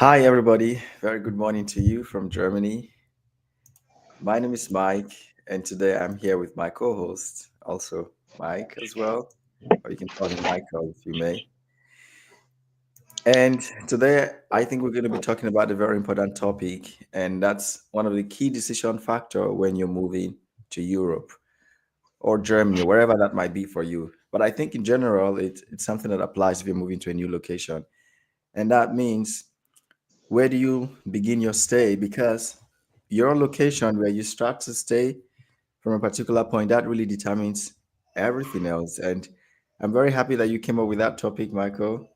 Hi, everybody. Very good morning to you from Germany. My name is Mike, and today I'm here with my co host, also Mike as well, or you can call him Michael if you may. And today I think we're going to be talking about a very important topic, and that's one of the key decision factor when you're moving to Europe or Germany, wherever that might be for you. But I think in general, it's something that applies if you're moving to a new location. And that means where do you begin your stay? Because your location where you start to stay from a particular point, that really determines everything else. And I'm very happy that you came up with that topic, Michael.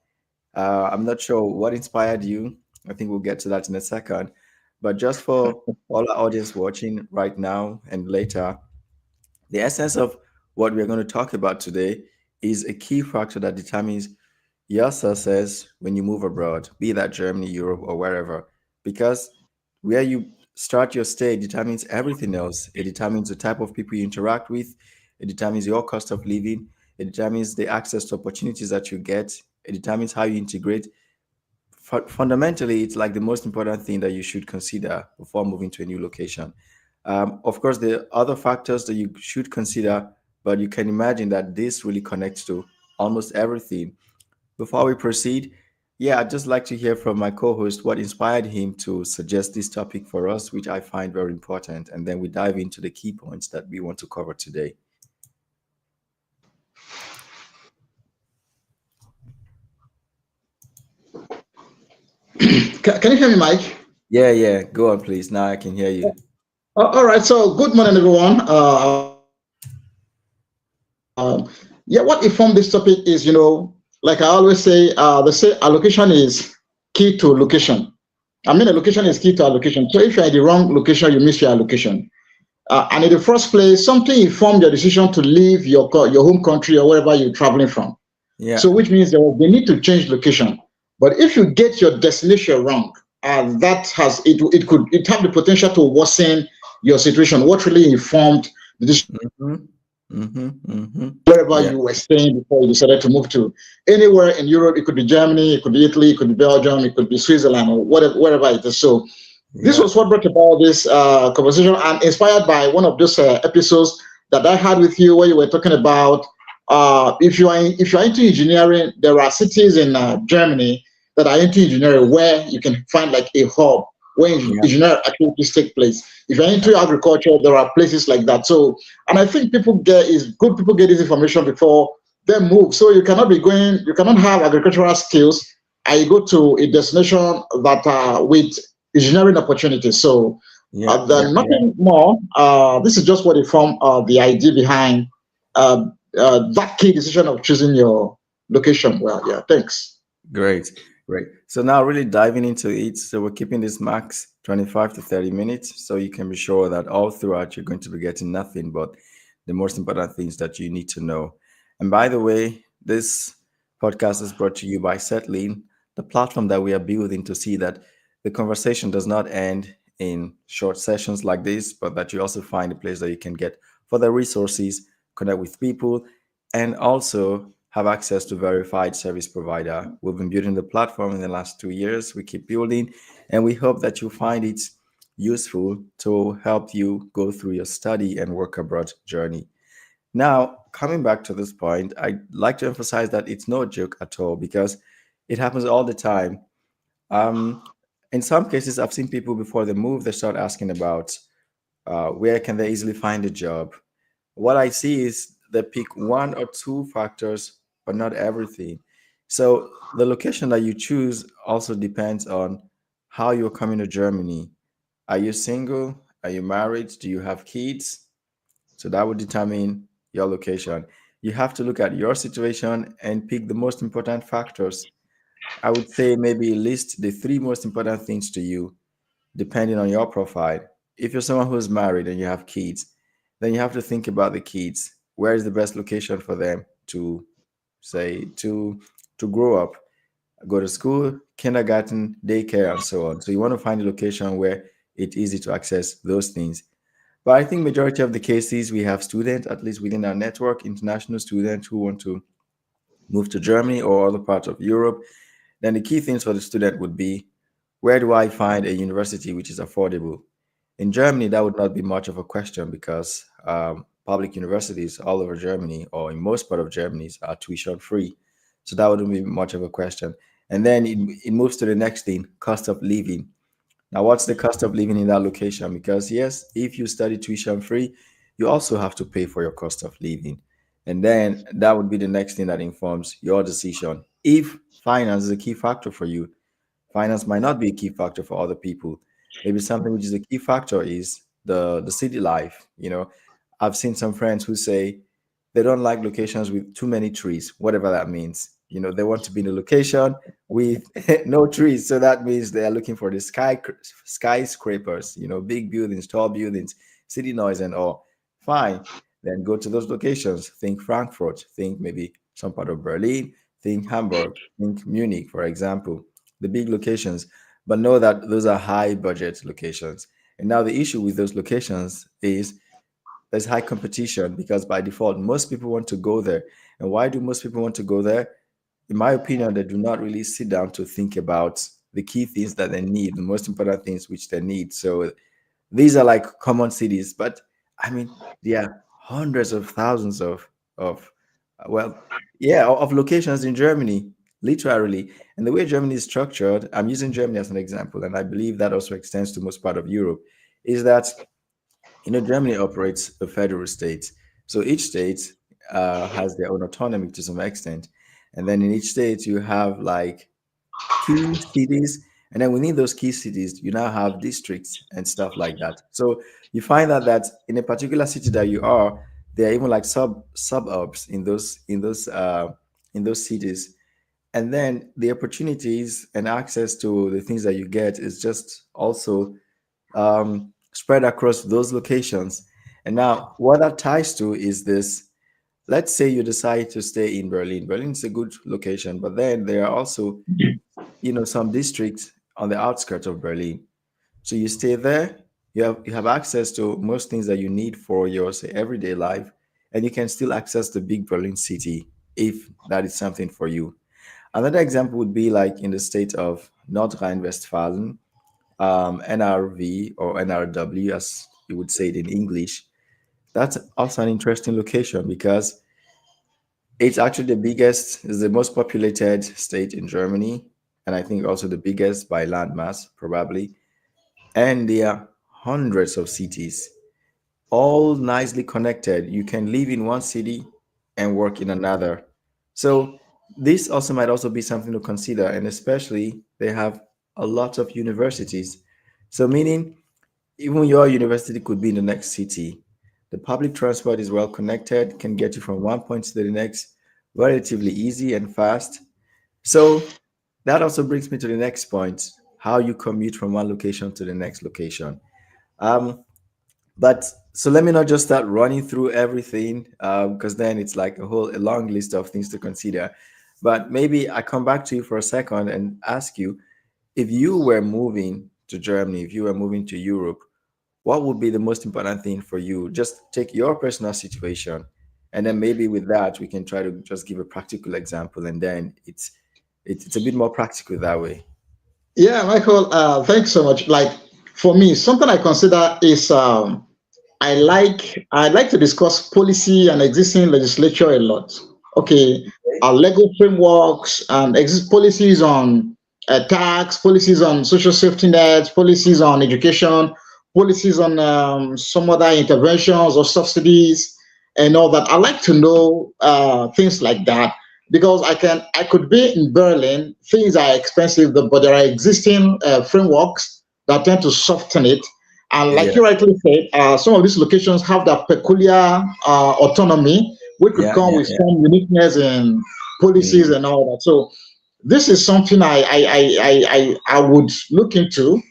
I'm not sure what inspired you. I think we'll get to that in a second. But just for all our audience watching right now and later, the essence of what we're going to talk about today is a key factor that determines your success when you move abroad, be that Germany, Europe, or wherever, because where you start your stay determines everything else. It determines the type of people you interact with, it determines your cost of living, it determines the access to opportunities that you get, it determines how you integrate. Fundamentally, it's like the most important thing that you should consider before moving to a new location. Of course, there are other factors that you should consider, but you can imagine that this really connects to almost everything. Before we proceed, yeah, I'd just like to hear from my co host what inspired him to suggest this topic for us, which I find very important. And then we dive into the key points that we want to cover today. Can you hear me, Mike? Yeah, yeah, go on, please. Now I can hear you. All right. So, good morning, everyone. Yeah, what informed this topic is, like I always say, they say allocation is key to location. I mean, a location is key to allocation. So, if you're in the wrong location, you miss your allocation. And in the first place, something informed your decision to leave your home country or wherever you're traveling from. Yeah, So, which means they need to change location. But if you get your destination wrong, that has it have the potential to worsen your situation. What really informed the decision mm-hmm, mm-hmm, mm-hmm. wherever Yeah, you were staying before you decided to move to anywhere in Europe? It could be Germany, it could be Italy, it could be Belgium, it could be Switzerland, or whatever, wherever it is. So this yeah, was what brought about this conversation, and inspired by one of those episodes that I had with you, where you were talking about if you are into engineering, there are cities in Germany that are into engineering where you can find like a hub where yeah, engineering activities take place. If you're yeah, into agriculture, there are places like that. So, and I think people get this information before they move. So you cannot have agricultural skills and you go to a destination that with engineering opportunities. So, yeah, yeah, then yeah. nothing more. This is just what informed the idea behind uh, that key decision of choosing your location. Well, yeah, thanks. Great, great. So now really diving into it. So we're keeping this max 25 to 30 minutes. So you can be sure that all throughout you're going to be getting nothing but the most important things that you need to know. And by the way, this podcast is brought to you by Settling, the platform that we are building to see that the conversation does not end in short sessions like this, but that you also find a place that you can get further resources, connect with people, and also have access to verified service provider. We've been building the platform in the last 2 years. We keep building, and we hope that you find it useful to help you go through your study and work abroad journey. Now, coming back to this point, I'd like to emphasize that it's no joke at all because it happens all the time. Um, in some cases, I've seen people before they move, they start asking about where can they easily find a job. What I see is they pick one or two factors, but not everything. So the location that you choose also depends on how you're coming to Germany. Are you single? Are you married? Do you have kids? So that would determine your location. You have to look at your situation and pick the most important factors. I would say maybe list the three most important things to you depending on your profile. If you're someone who's married and you have kids, then you have to think about the kids. Where is the best location for them to say to grow up, go to school, kindergarten, daycare, and so on. So you want to find a location where it's easy to access those things. But I think majority of the cases we have students, at least within our network, international students who want to move to Germany or other parts of Europe. Then the key things for the student would be where do I find a university which is affordable? In Germany, that would not be much of a question because public universities all over Germany or in most part of Germany are tuition free. So that wouldn't be much of a question. And then it moves to the next thing, cost of living. Now, what's the cost of living in that location? Because yes, if you study tuition free, you also have to pay for your cost of living. And then that would be the next thing that informs your decision. If finance is a key factor for you, finance might not be a key factor for other people. Maybe something which is a key factor is the city life. I've seen some friends who say they don't like locations with too many trees, whatever that means. They want to be in a location with no trees. So that means they are looking for the skyscrapers, big buildings, tall buildings, city noise and all. Fine. Then go to those locations. Think Frankfurt, think maybe some part of Berlin, think Hamburg, think Munich, for example, the big locations. But know that those are high budget locations. And now the issue with those locations is there's high competition because by default, most people want to go there. And why do most people want to go there? In my opinion, they do not really sit down to think about the key things that they need, the most important things which they need. So these are like common cities, but I mean, there are hundreds of thousands of well, yeah, of locations in Germany, literally. And the way Germany is structured, I'm using Germany as an example, and I believe that also extends to most part of Europe, is that Germany operates a federal state. So each state has their own autonomy to some extent. And then in each state, you have like key cities. And then within those key cities, you now have districts and stuff like that. So you find that in a particular city that you are, there are even like suburbs in those cities. And then the opportunities and access to the things that you get is just also spread across those locations. And now, what that ties to is this. Let's say you decide to stay in Berlin. Berlin is a good location, but then there are also, some districts on the outskirts of Berlin. So you stay there. You have access to most things that you need for your say everyday life, and you can still access the big Berlin city if that is something for you. Another example would be like in the state of North Rhine-Westphalen, NRV or NRW, as you would say it in English. That's also an interesting location because it's actually is the most populated state in Germany, and I think also the biggest by landmass, probably. And there are hundreds of cities, all nicely connected. You can live in one city and work in another. So this also might also be something to consider, and especially they have a lot of universities. So meaning even your university could be in the next city. The public transport is well connected, can get you from one point to the next relatively easy and fast. So that also brings me to the next point, how you commute from one location to the next location. Um, but so let me not just start running through everything because then it's like a long list of things to consider. But maybe I come back to you for a second and ask you if you were moving to Germany, if you were moving to Europe, what would be the most important thing for you? Just take your personal situation, and then maybe with that we can try to just give a practical example, and then it's a bit more practical that way. Yeah, Michael, thanks so much. Like for me, something I consider is I like to discuss policy and existing legislature a lot. Okay, Okay. our legal frameworks and exist policies on tax, policies on social safety nets, policies on education, policies on some other interventions or subsidies and all that. I like to know things like that because I could be in Berlin. Things are expensive, but there are existing frameworks that tend to soften it. And like Yeah, you rightly said, some of these locations have that peculiar autonomy, which could yeah, come yeah, with yeah. some uniqueness in policies Mm, and all that. So this is something I would look into.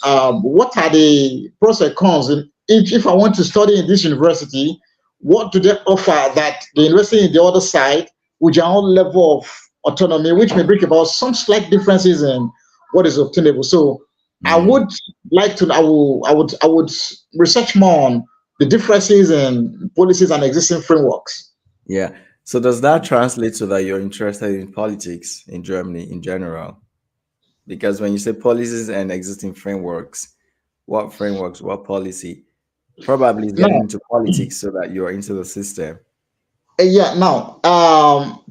What are the pros and cons? And if I want to study in this university, what do they offer that the university in the other side with their own level of autonomy, which may bring about some slight differences in what is obtainable. So I mm, would like to I would research more on the differences in policies and existing frameworks. yeah. So does that translate to that you're interested in politics in Germany in general? Because when you say policies and existing frameworks, what frameworks, what policy? Probably is getting Now, into politics so that you're into the system. yeah, now,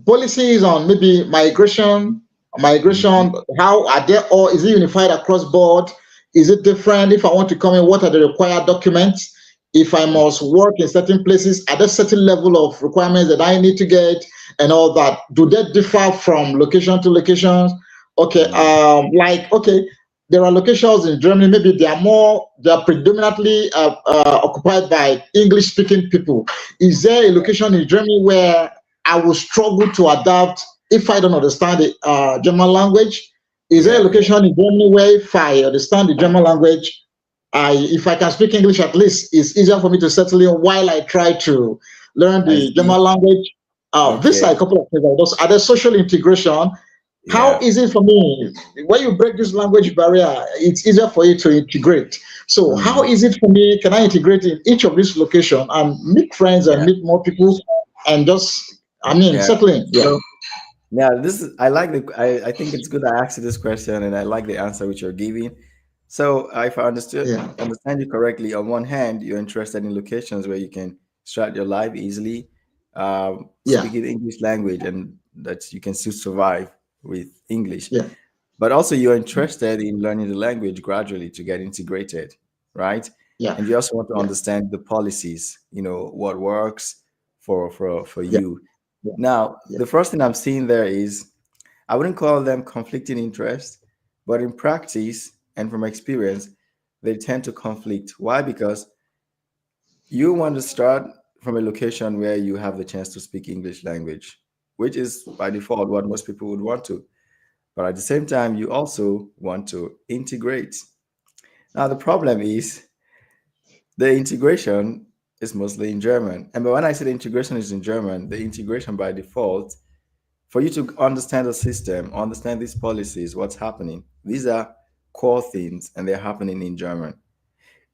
policies on maybe migration, Mhm. how are they, or is it unified across board? Is it different? If I want to come in, what are the required documents? If I must work in certain places, are there certain level of requirements that I need to get and all that? Do they differ from location to location? Okay, Yeah. like, okay, there are locations in Germany, maybe they are predominantly occupied by English speaking people. Is there a location in Germany where I will struggle to adapt if I don't understand the German language? Is there a Yeah. Yeah. location in Germany where if I understand the German language, if I can speak English at least, it's easier for me to settle in while I try to learn I the German see. language? These are a Okay. couple of things. Are there social integration? How Yeah. is it for me? When you break this language barrier, it's easier for you to integrate. So, how Mhm. is it for me? Can I integrate in each of these locations and meet friends and Yeah. meet more people and just, I mean, Yeah. settle in? Yeah, So yeah, this is I like the I think it's good I asked you this question and I like the answer which you're giving. So if I yeah, understand you correctly, on one hand, you're interested in locations where you can start your life easily, yeah, speaking English language, and that you can still survive with English. yeah, But also you're interested in learning the language gradually to get integrated, right? yeah, And you also want to yeah, understand the policies, what works for yeah, you. yeah, Now, yeah, the first thing I'm seeing there is I wouldn't call them conflicting interests, but in practice and from experience, they tend to conflict. Why? Because you want to start from a location where you have the chance to speak English language, which is by default what most people would want to. But at the same time, you also want to integrate. Now, the problem is the integration is mostly in German. And when I say the integration is in German, the integration by default, for you to understand the system, understand these policies, what's happening, these are core things and they're happening in German.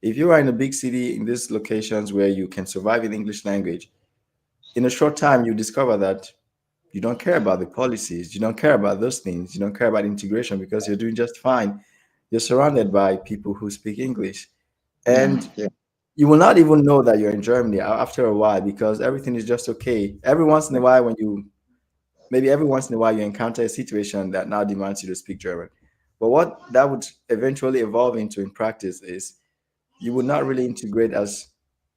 If you are in a big city in these locations where you can survive in English language, in a short time you discover that you don't care about the policies, you don't care about those things, you don't care about integration because you're doing just fine. You're surrounded by people who speak English. yeah, And yeah, you will not even know that you're in Germany after a while because everything is just okay. Every once in a while, maybe every once in a while you encounter a situation that now demands you to speak German. But what that would eventually evolve into in practice is you would not really integrate as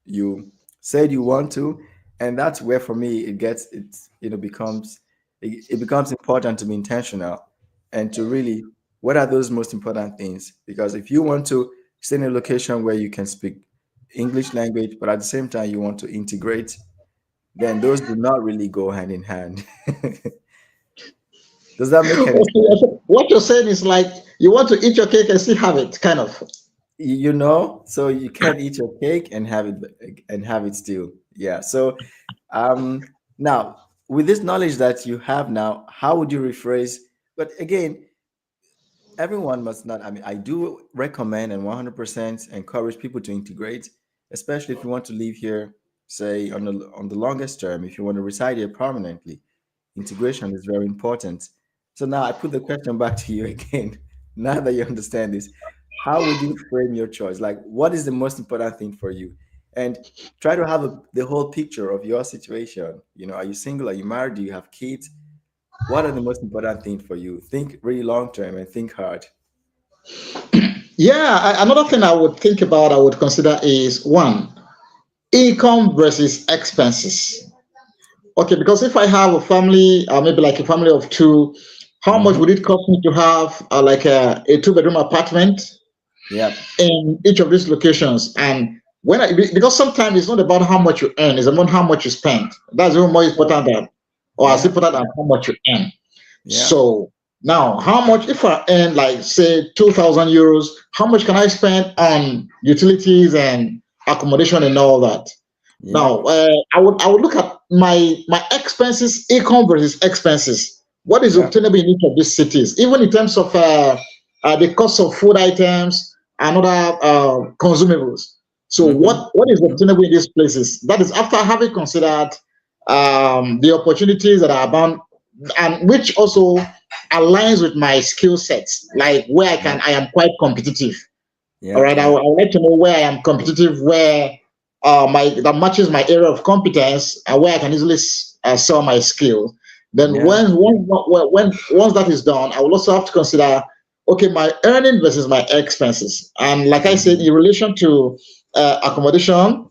you said you want to. And that's where for me it becomes important to be intentional and to really what are those most important things? Because if you want to stay in a location where you can speak English language, but at the same time you want to integrate, then those do not really go hand in hand. Does that make any sense? What you're saying is like you want to eat your cake and still have it, kind of. So you can't eat your cake and have it still. Yeah. So now with this knowledge that you have now, how would you rephrase? But again, everyone must not. I mean, I do recommend and 100% encourage people to integrate, especially if you want to live here, say on the longest term, if you want to reside here permanently. Integration is very important. So now I put the question back to you again. Now that you understand this, how would you frame your choice? Like, what is the most important thing for you? And try to have the whole picture of your situation. Are you single? Are you married? Do you have kids? What are the most important things for you? Think really long term and think hard. Yeah, another thing I would think about, I would consider is one, income versus expenses. Okay, because if I have a family, maybe like a family of two, how much would Mm-hmm. it cost me to have like a two-bedroom apartment Yep. in each of these locations? And because sometimes it's not about how much you earn, it's about how much you spend. That's even more Yep. important than, or as Yeah. important than how much you earn. Yeah. So now, how much if I earn like say 2,000 euros? How much can I spend on utilities and accommodation and all that? Now, Yep. I would look at my expenses, income versus expenses. What is Yep. obtainable in each of these cities, even in terms of the cost of food items and other consumables. So, Mm-hmm. what is Mm-hmm. obtainable in these places? That is after having considered the opportunities that are abound. and which also aligns with my skill sets, like where Yeah. I am quite competitive. All Yeah. right, Yeah. I would like to know where I am competitive, where my that matches my area of competence, and where I can easily sell my skills. Then Yeah. when once that is done, I will also have to consider, okay, my earning versus my expenses. And like I said, Mhm. in relation to accommodation,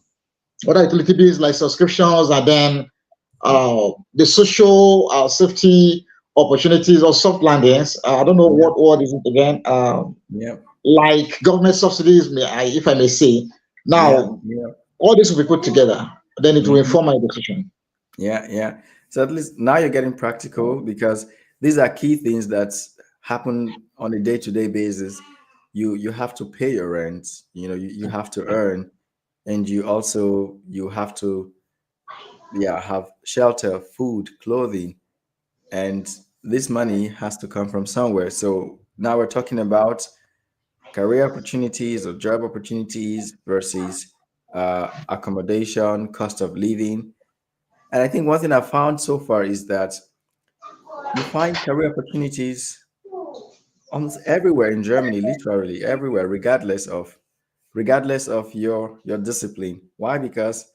other utility bills like subscriptions, and then the social safety opportunities or soft landings. I don't know Yeah. what word is it again. Yeah. Like government subsidies, if I may say. Yeah. Now, Yeah. all this will be put together, then it will Mhm. inform my decision. Yeah, yeah. So at least now you're getting practical because these are key things that happen on a day-to-day basis. You have to pay your rent, you have to earn, and you have to, yeah, have shelter, food, clothing, and this money has to come from somewhere. So now we're talking about career opportunities or job opportunities versus accommodation, cost of living. And I think one thing I've found so far is that you find career opportunities almost everywhere in Germany, literally everywhere, regardless of your discipline. Why? Because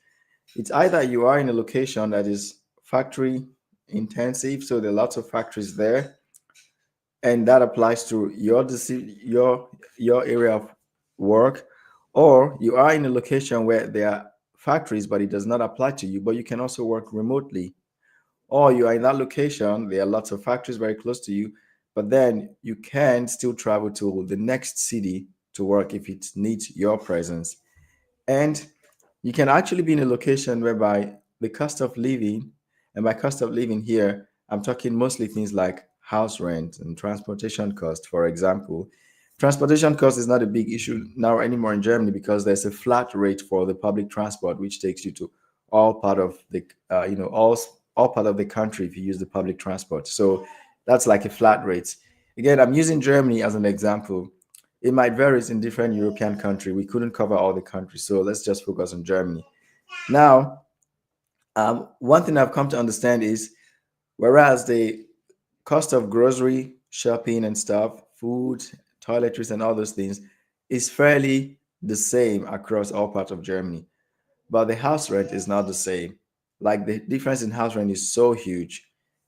it's either you are in a location that is factory intensive, so there are lots of factories there, and that applies to your area of work, or you are in a location where there are factories, but it does not apply to you, but you can also work remotely. Or you are in that location, there are lots of factories very close to you, but then you can still travel to the next city to work if it needs your presence. And you can actually be in a location whereby the cost of living, and by cost of living here, I'm talking mostly things like house rent and transportation cost, for example. Transportation cost is not a big issue now anymore in Germany because there's a flat rate for the public transport, which takes you to all part of the, all part of the country if you use the public transport. So that's like a flat rate. Again, I'm using Germany as an example. It might vary in different European countries. We couldn't cover all the countries, so let's just focus on Germany. Now, one thing I've come to understand is whereas the cost of grocery shopping and stuff, food, toiletries, and all those things is fairly the same across all parts of Germany, but the house rent is not the same. Like the difference in house rent is so huge.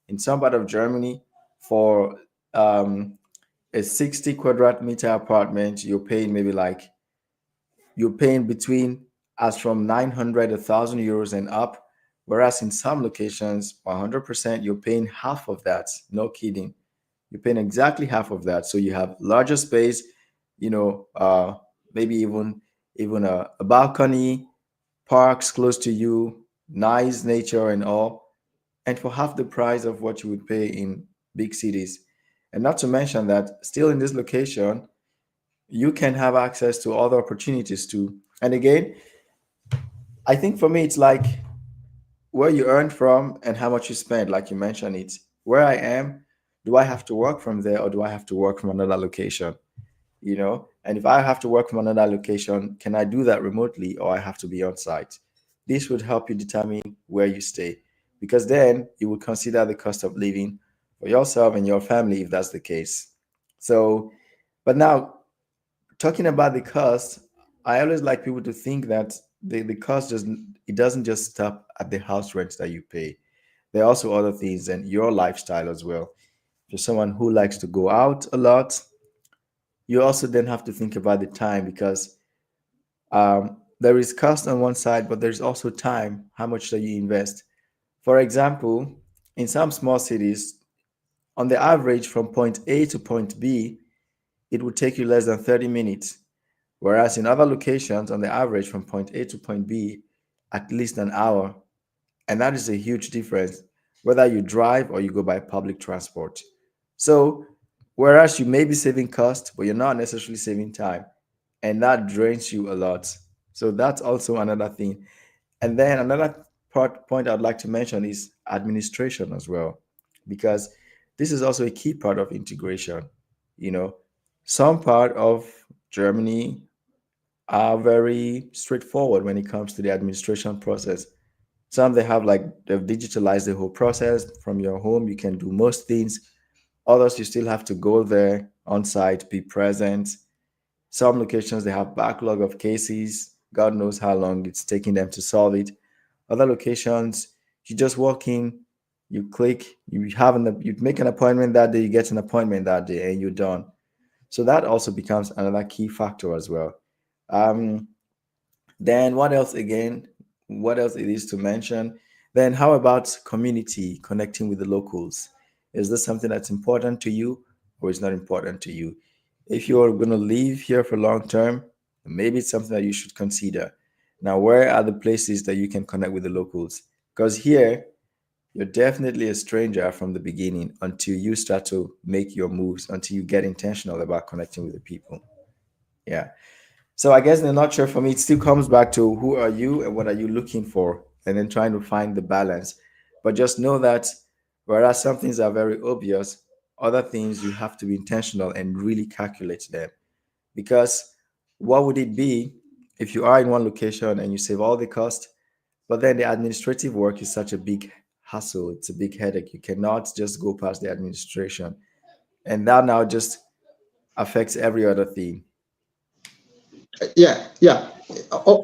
In some part of Germany, for um, a 60 quadrat meter apartment, you're paying between as from 900 1,000 euros and up, whereas in some locations 100% you're paying half of that. No kidding, you're paying exactly half of that. So you have larger space, you know uh maybe even a balcony, parks close to you, nice nature and all, and for half the price of what you would pay in big cities. And not to mention that still in this location you can have access to other opportunities too. And again, I think for me, it's like where you earn from and how much you spend, like you mentioned it. Where I am, do I have to work from there or do I have to work from another location? And if I have to work from another location, can I do that remotely or I have to be on site? This would help you determine where you stay because then you would consider the cost of living for yourself and your family if that's the case. So, but now talking about the cost, I always like people to think that the cost doesn't just stop at the house rent that you pay. There are also other things and your lifestyle as well. If you're someone who likes to go out a lot, you also then have to think about the time because there is cost on one side, but there's also time. How much do you invest? For example, in some small cities, on the average from point A to point B, it would take you less than 30 minutes. Whereas in other locations, on the average from point A to point B, at least an hour. And that is a huge difference, whether you drive or you go by public transport. So, whereas you may be saving cost, but you're not necessarily saving time, and that drains you a lot. So, that's also another thing. And then another point I'd like to mention is administration as well, because this is also a key part of integration. You know, some part of Germany are very straightforward when it comes to the administration process. Some they have like they've digitalized the whole process from your home. You can do most things. Others you still have to go there on site, be present. Some locations they have backlog of cases. God knows how long it's taking them to solve it. Other locations, you just walk in, you click, you make an appointment that day, you get an appointment that day, and you're done. So that also becomes another key factor as well. Um, then what else again? What else it is to mention? Then how about community, connecting with the locals? Is this something that's important to you or is not important to you? If you're going to live here for long term, maybe it's something that you should consider. Now, where are the places that you can connect with the locals? Because here, you're definitely a stranger from the beginning until you start to make your moves, until you get intentional about connecting with the people. Yeah. So I guess in a nutshell, for me, it still comes back to who are you and what are you looking for, and then trying to find the balance. But just know that whereas some things are very obvious, other things you have to be intentional and really calculate them. Because what would it be if you are in one location and you save all the cost, but then the administrative work is such a big hassle, it's a big headache. You cannot just go past the administration. And that now just affects every other thing. Yeah, yeah. Oh,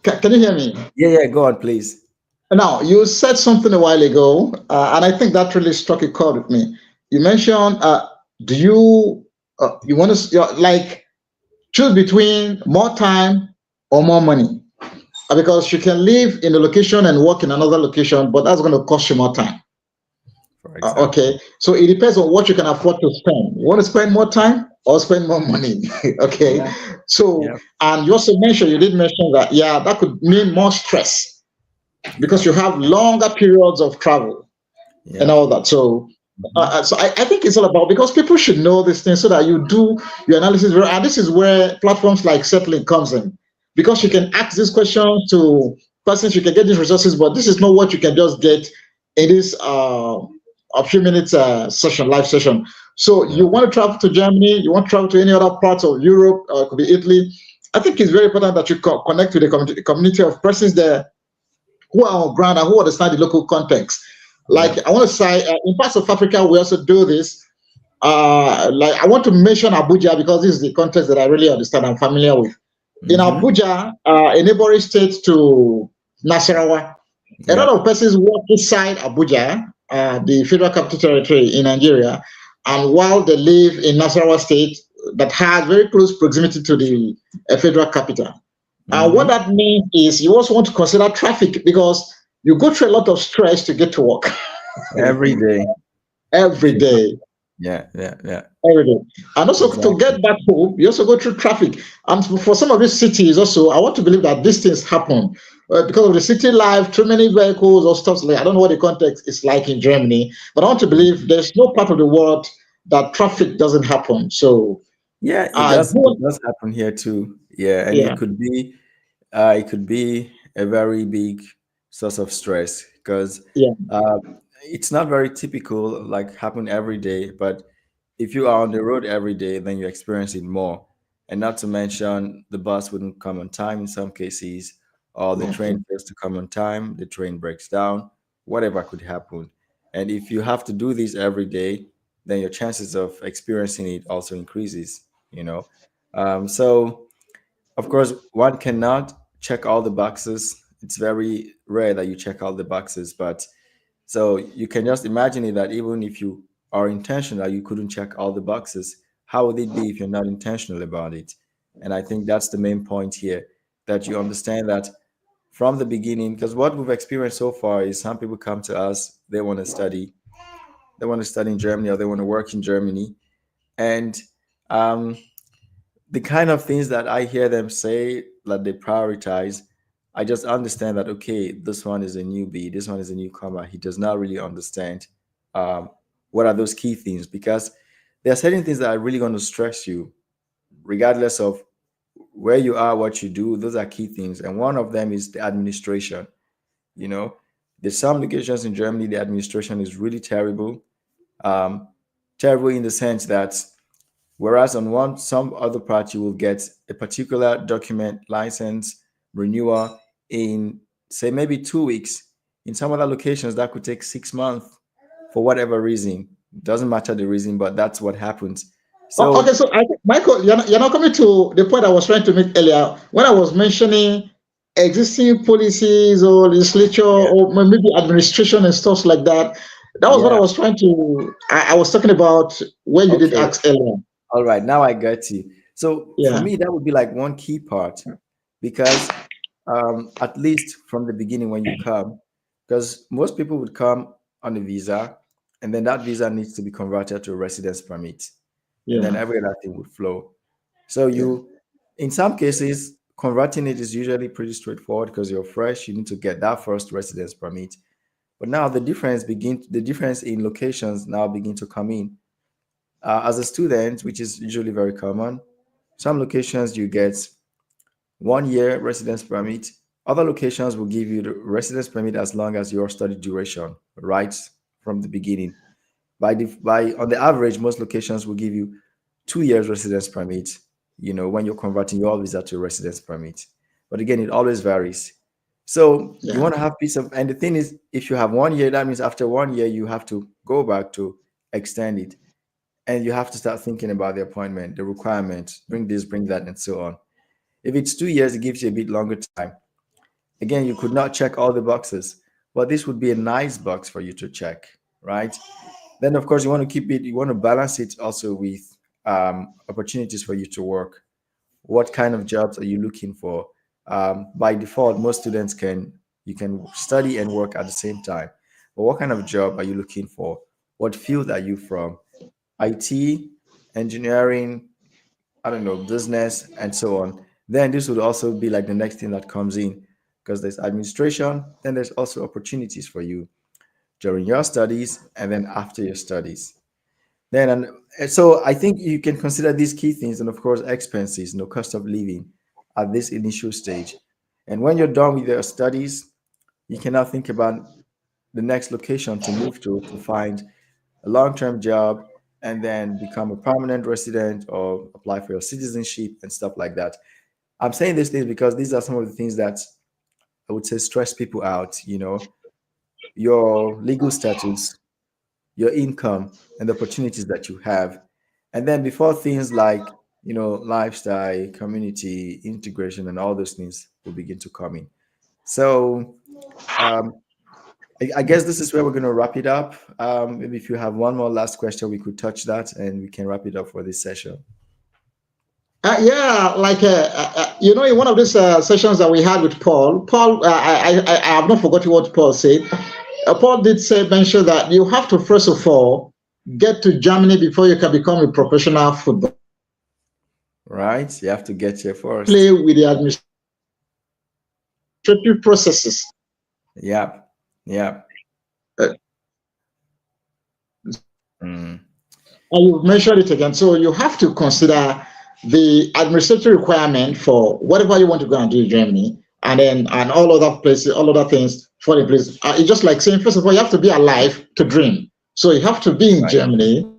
can you hear me? Yeah, yeah, go on, please. Now, you said something a while ago, and I think that really struck a chord with me. You mentioned, do you want to like choose between more time or more money? Because you can live in a location and work in another location, but that's going to cost you more time. For example. Okay, so it depends on what you can afford to spend. You want to spend more time or spend more money? Okay, Yeah, so yeah, and you did mention that, yeah, that could mean more stress yeah, because you have longer periods of travel and yeah. all that. So, Hmm. I think it's all about, because people should know this thing so that you do your analysis. And this is where platforms like Settling comes in, because you Yeah, can ask these questions to persons, you can get these resources, but this is not what you can just get in this a few minutes session, live session. So yeah, you want to travel to Germany, you want to travel to any other parts of Europe, it could be Italy. I think it's very important that you connect with the community of persons there who are on ground and who understand the local context. yeah. Like I want to say, in parts of Africa, we also do this. Like I want to mention Abuja because this is the context that I really understand. I'm familiar with. In Hmm. Abuja, a neighboring state to Nasarawa, a lot Yeah. of persons work inside Abuja, the Federal Capital Territory in Nigeria, and while they live in Nasarawa State, that has very close proximity to the Federal Capital. What Hmm. that means is you also want to consider traffic because you go through a lot of stress to get to work Every day. every If you don't, day. yeah, yeah, yeah. Every day. And also to Exactly. get back home, you also go through traffic. And for some of these cities, also, I want to believe that these things happen because of the city life, too many vehicles or stuff like. I don't know what the context is like in Germany, but I want to believe Mhm. there's no part of the world that traffic doesn't happen. So, Yeah, it does. It go, does happen here too. Yeah, and yeah, it could be a very big source of stress because yeah, uh, it's not very typical, like happen every day. But if you are on the road every day, then you experience it more. And not to mention, the bus wouldn't come on time in some cases, or the yeah, train fails to come on time, the train breaks down, whatever could happen. And if you have to do this every day, then your chances of experiencing it also increases, you know. So of course, one cannot check all the boxes. It's very rare that you check all the boxes, but so you can just imagine it that even if you are intentional, you couldn't check all the boxes. How would it be if you're not intentional about it? And I think that's the main point here, that you understand that from the beginning, because what we've experienced so far is some people come to us, they want to study in Germany or they want to work in Germany. And um, the kind of things that I hear them say that they prioritize, I just understand that okay, this one is a newbie, this one is a newcomer. He does not really understand um, what are those key things because there are certain things that are really going to stress you, regardless of where you are, what you do. Those are key things, and one of them is the administration. You know, there's some locations in Germany the administration is really terrible. Um, Terrible in the sense that whereas on one some other part you will get a particular document license renewal in say maybe 2 weeks. In some other locations, that could take 6 months for whatever reason. Doesn't matter the reason, but that's what happens. Okay, So so I think, Michael, you're not coming to the point I was trying to make earlier when I was mentioning existing policies or legislature yeah, or maybe administration and stuff like that. That was what I yeah, was trying to. I was talking about when you did okay, ask earlier. all right. Now I get you. So for Yeah, me, that would be like one key part because at least from the beginning when you come, because most people would come on a visa, and then that visa needs to be converted to a residence permit, and then yeah, every other thing would flow. So yeah, you, in some cases, converting it is usually pretty straightforward because you're fresh. You need to get that first residence permit. But now the difference in locations now begin to come in. As a student, which is usually very common, some locations you get 1 year residence permit. Other locations will give you the residence permit as long as your study duration, right from the beginning. By on the average, most locations will give you 2 years residence permit. When you're converting your visa to a residence permit, but again, it always varies. So you yeah, want to have peace of, and the thing is, if you have 1 year, that means after 1 year you have to go back to extend it, and you have to start thinking about the appointment, the requirements, bring this, bring that, and so on. If it's 2 years, it gives you a bit longer time. Again, you could not check all the boxes, but this would be a nice box for you to check, right? Then, of course, you want to balance it also with opportunities for you to work. What kind of jobs are you looking for? By default, most students you can study and work at the same time. But what kind of job are you looking for? What field are you from? IT, engineering, I don't know, business, and so on. Then this would also be like the next thing that comes in because there's administration, then there's also opportunities for you during your studies and then after your studies. Then, and so I think you can consider these key things, and of course, expenses, no cost of living at this initial stage. And when you're done with your studies, you can now think about the next location to move to find a long-term job and then become a permanent resident or apply for your citizenship and stuff like that. I'm saying these things because these are some of the things that I would say stress people out, your legal status, your income, and the opportunities that you have. And then before things like, lifestyle, community, integration, and all those things will begin to come in. So um, I guess this is where we're going to wrap it up. Maybe if you have one more last question, we could touch that and we can wrap it up for this session. yeah. Like in one of these sessions that we had with Paul, I have not forgotten what Paul said. Paul did say mention that you have to first of all get to Germany before you can become a professional footballer. Right? You have to get here Play first. with the administrative processes. Yep. Yep. Uh, Mm. and you've mentioned it again. So you have to consider the administrative requirement for whatever you want to go and do in Germany, and all other places, all other things for the place. It's just like saying, first of all, you have to be alive to dream. So you have to be in Right. Germany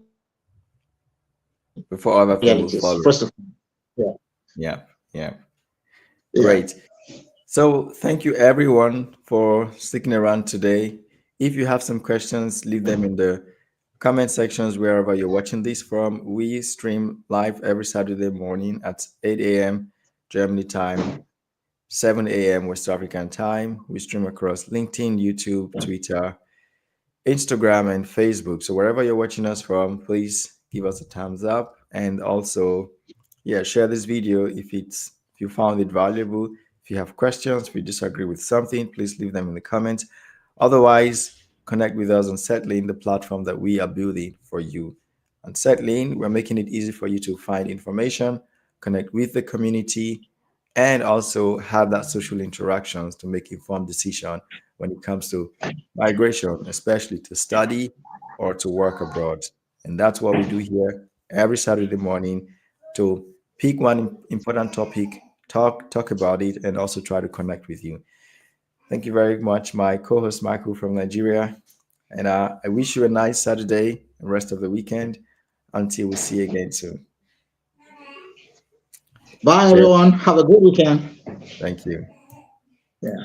Before other things will realities. follow. First of all, Yeah. Yeah. yeah, Great. So thank you everyone for sticking around today. If you have some questions, leave them in the comment sections wherever you're watching this from. We stream live every Saturday morning at 8 a.m. Germany time, 7 a.m. West African time. We stream across LinkedIn, YouTube, Twitter, Instagram, and Facebook. So wherever you're watching us from, please give us a thumbs up, and also, yeah, share this video if you found it valuable. If you have questions, if you disagree with something, please leave them in the comments. Otherwise, connect with us on Settling, the platform that we are building for you. On Settling, we're making it easy for you to find information, connect with the community, and also have that social interactions to make informed decision when it comes to migration, especially to study or to work abroad. And that's what we do here every Saturday morning to pick one important topic, talk about it, and also try to connect with you. Thank you very much, my co-host Michael from Nigeria. And I wish you a nice Saturday and rest of the weekend until we see you again soon. bye Cheers. everyone. Have a good weekend. Thank you. Yeah.